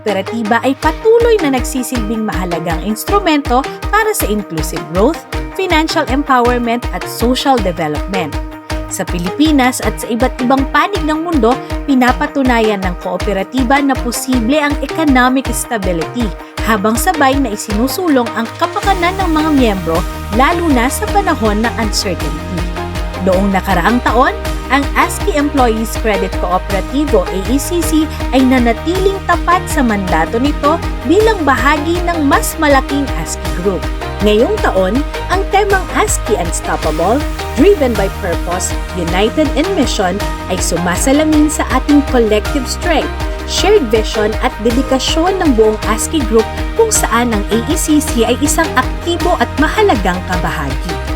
kooperatiba ay patuloy na nagsisilbing mahalagang instrumento para sa inclusive growth, financial empowerment at social development. Sa Pilipinas at sa iba't ibang panig ng mundo, pinapatunayan ng kooperatiba na posible ang economic stability habang sabay na isinusulong ang kapakanan ng mga miyembro lalo na sa panahon ng uncertainty. Noong nakaraang taon, ang ASCII Employees Credit Cooperative o AECC ay nanatiling tapat sa mandato nito bilang bahagi ng mas malaking ASCII Group. Ngayong taon, ang temang ASCII Unstoppable, Driven by Purpose, United in Mission ay sumasalamin sa ating collective strength, shared vision at dedikasyon ng buong ASCII Group kung saan ang AECC ay isang aktibo at mahalagang kabahagi.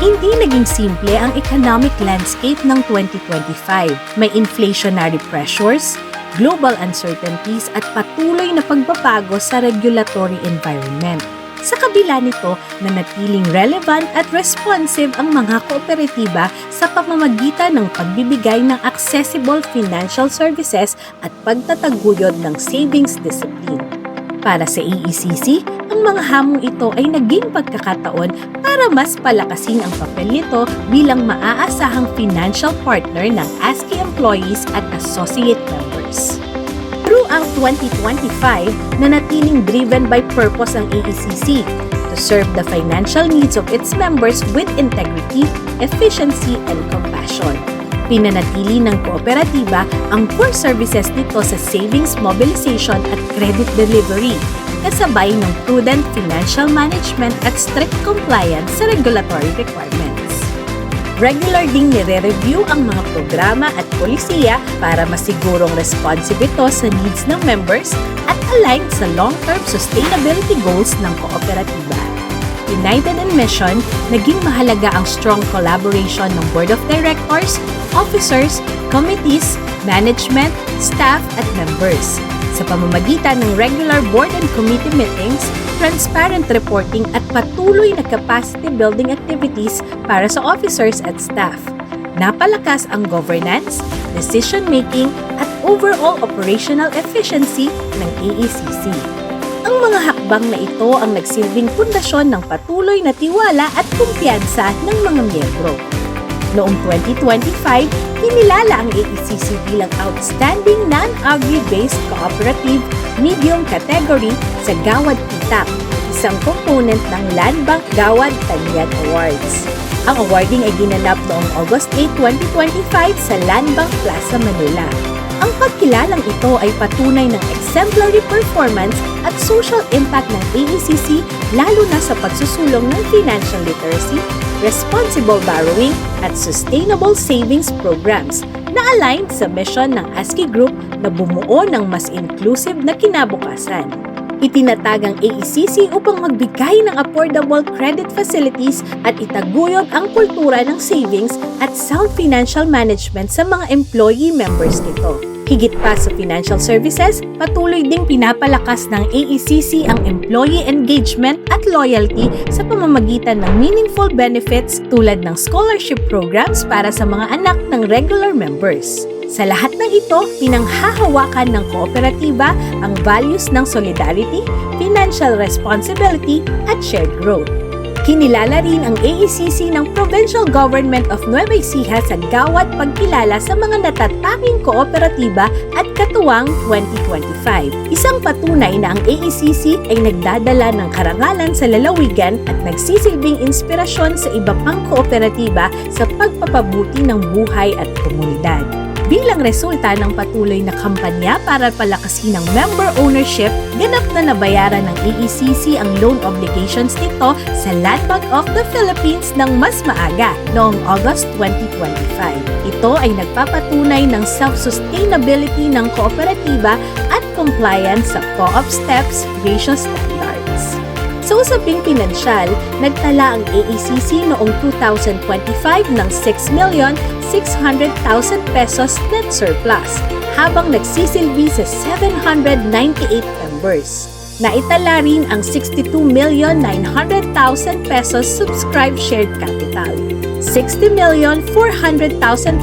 Hindi naging simple ang economic landscape ng 2025. May inflationary pressures, global uncertainties at patuloy na pagbabago sa regulatory environment. Sa kabila nito, nanatiling relevant at responsive ang mga kooperatiba sa pamamagitan ng pagbibigay ng accessible financial services at pagtataguyod ng savings discipline. Para sa AECC, ang mga hamong ito ay naging pagkakataon para mas palakasin ang papel nito bilang maaasahang financial partner ng ASCII employees at associate members. Throughout 2025, nanatiling driven by purpose ang AECC to serve the financial needs of its members with integrity, efficiency, and compassion. Pinanatili ng kooperatiba ang core services nito sa savings mobilization at credit delivery, kasabay ng prudent financial management at strict compliance sa regulatory requirements. Regular ding nire-review ang mga programa at polisiya para masigurong responsive ito sa needs ng members at aligned sa long-term sustainability goals ng kooperatiba. United in Mission, naging mahalaga ang strong collaboration ng Board of Directors, officers, committees, management, staff at members. Sa pamamagitan ng regular board and committee meetings, transparent reporting at patuloy na capacity building activities para sa officers at staff. Napalakas ang governance, decision-making at overall operational efficiency ng AECC. Ang mga hakbang na ito ang nagsilbing pundasyon ng patuloy na tiwala at kumpiyansa ng mga miyembro. Noong 2025, kinilala ang AECC bilang Outstanding Non-Agri-Based Cooperative Medium Category sa Gawad Pitak, isang component ng Land Bank Gawad Tanyag Awards. Ang awarding ay ginanap noong August 8, 2025 sa Land Bank Plaza, Manila. Ang pagkilalang ito ay patunay ng exemplary performance at social impact ng AECC lalo na sa pagsusulong ng financial literacy, responsible borrowing at sustainable savings programs na aligned sa mission ng ASCII Group na bumuo ng mas inclusive na kinabukasan. Itinatag ang AECC upang magbigay ng affordable credit facilities at itaguyod ang kultura ng savings at sound financial management sa mga employee members nito. Higit pa sa financial services, patuloy ding pinapalakas ng AECC ang employee engagement at loyalty sa pamamagitan ng meaningful benefits tulad ng scholarship programs para sa mga anak ng regular members. Sa lahat ng ito, pinanghahawakan ng kooperatiba ang values ng solidarity, financial responsibility at shared growth. Kinilala rin ang AECC ng Provincial Government of Nueva Ecija sa Gawad Pagkilala sa mga natatanging kooperatiba at Katuwang 2025. Isang patunay na ang AECC ay nagdadala ng karangalan sa lalawigan at nagsisilbing inspirasyon sa iba pang kooperatiba sa pagpapabuti ng buhay at komunidad. Bilang resulta ng patuloy na kampanya para palakasin ang member ownership, ganap na nabayaran ng AECC ang loan obligations nito sa Land Bank of the Philippines ng mas maaga noong August 2025. Ito ay nagpapatunay ng self-sustainability ng kooperatiba at compliance sa Co-op STEPS ratio standards. Sa usaping pinansyal, nagtala ang AECC noong 2025 ng 6,600,000 pesos net surplus, habang nagsisilbi sa 798 members. Naitala rin ang 62,900,000 pesos subscribed shared capital, 60,400,000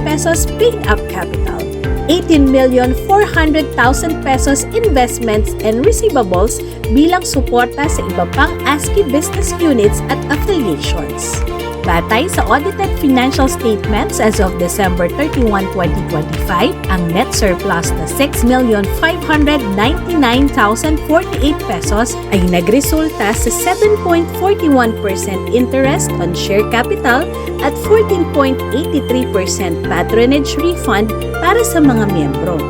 pesos paid up capital, 18,400,000 pesos investments and receivables bilang suporta sa iba pang ASCII business units at affiliations. Batay sa audited financial statements as of December 31, 2025, ang net surplus na 6,599,048 pesos ay nagresulta sa 7.41% interest on share capital at 14.83% patronage refund para sa mga miyembro.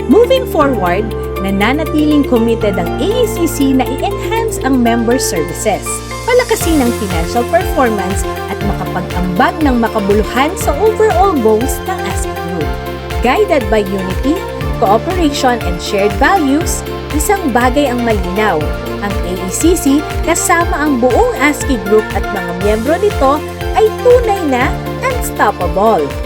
Moving forward, nananatiling committed ang AECC na i-enhance ang member services, palakasin ang financial performance at makapag-ambag ng makabuluhan sa overall goals ng ASCII Group. Guided by unity, cooperation, and shared values, isang bagay ang malinaw. Ang AECC kasama ang buong ASCII Group at mga miyembro nito ay tunay na unstoppable.